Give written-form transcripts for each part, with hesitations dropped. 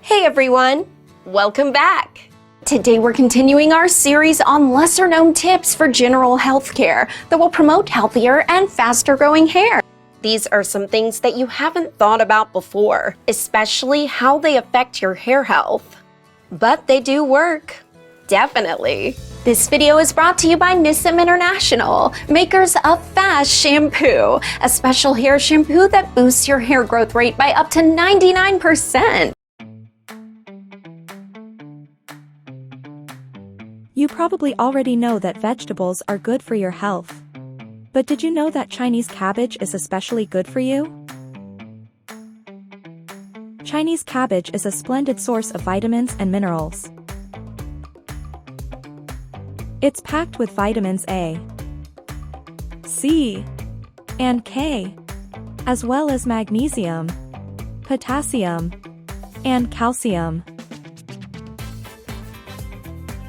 Hey everyone, welcome back. Today we're continuing our series on lesser-known tips for general health care that will promote healthier and faster-growing hair. These are some things that you haven't thought about before, especially how they affect your hair health. But they do work. Definitely. This video is brought to you by Nissim International, makers of F.A.S.T shampoo, a special hair shampoo that boosts your hair growth rate by up to 99%. You probably already know that vegetables are good for your health. But did you know that Chinese cabbage is especially good for you? Chinese cabbage is a splendid source of vitamins and minerals. It's packed with vitamins A, C, and K, as well as magnesium, potassium, and calcium.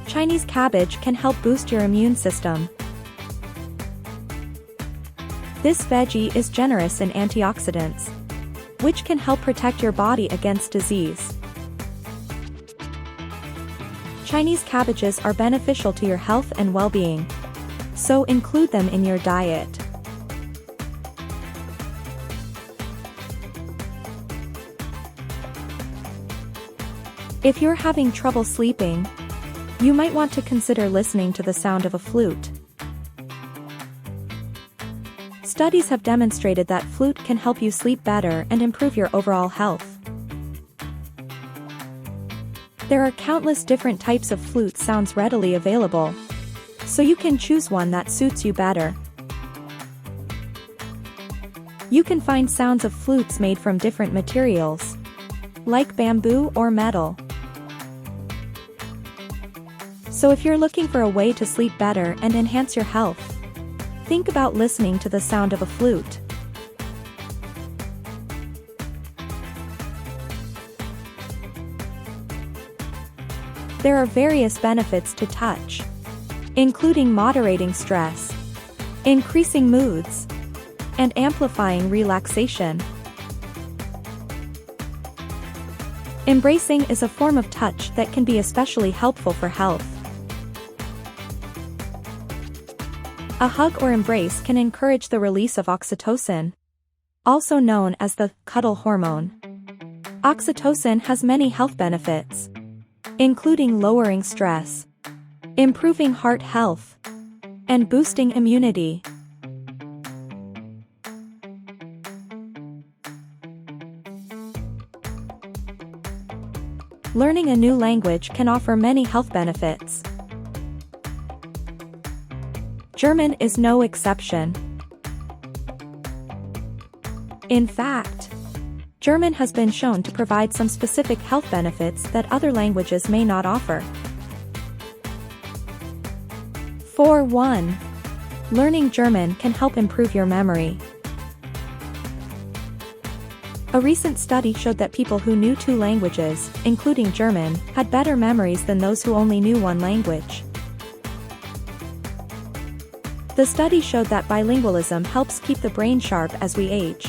Chinese cabbage can help boost your immune system. This veggie is generous in antioxidants, which can help protect your body against disease. Chinese cabbages are beneficial to your health and well-being, so include them in your diet. If you're having trouble sleeping, you might want to consider listening to the sound of a flute. Studies have demonstrated that flute can help you sleep better and improve your overall health. There are countless different types of flute sounds readily available, so you can choose one that suits you better. You can find sounds of flutes made from different materials, like bamboo or metal. So if you're looking for a way to sleep better and enhance your health, think about listening to the sound of a flute. There are various benefits to touch, including moderating stress, increasing moods, and amplifying relaxation. Embracing is a form of touch that can be especially helpful for health. A hug or embrace can encourage the release of oxytocin, also known as the cuddle hormone. Oxytocin has many health benefits, including lowering stress, improving heart health, and boosting immunity. Learning a new language can offer many health benefits. German is no exception. In fact, German has been shown to provide some specific health benefits that other languages may not offer. For one, learning German can help improve your memory. A recent study showed that people who knew 2 languages, including German, had better memories than those who only knew 1 language. The study showed that bilingualism helps keep the brain sharp as we age.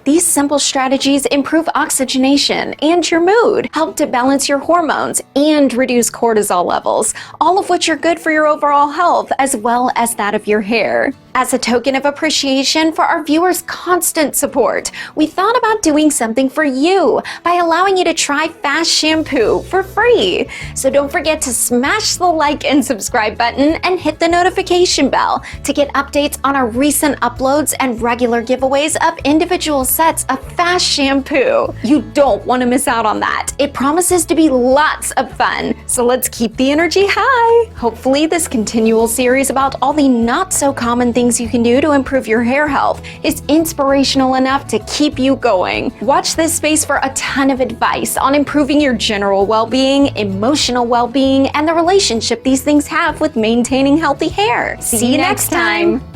These simple strategies improve oxygenation and your mood, help to balance your hormones, and reduce cortisol levels, all of which are good for your overall health as well as that of your hair. As a token of appreciation for our viewers' constant support, we thought about doing something for you by allowing you to try F.A.S.T shampoo for free. So don't forget to smash the like and subscribe button and hit the notification bell to get updates on our recent uploads and regular giveaways of individual sets of F.A.S.T shampoo. You don't want to miss out on that. It promises to be lots of fun. So let's keep the energy high. Hopefully this continual series about all the not so common things you can do to improve your hair health is inspirational enough to keep you going. Watch this space for a ton of advice on improving your general well-being, emotional well-being, and the relationship these things have with maintaining healthy hair. See you next time.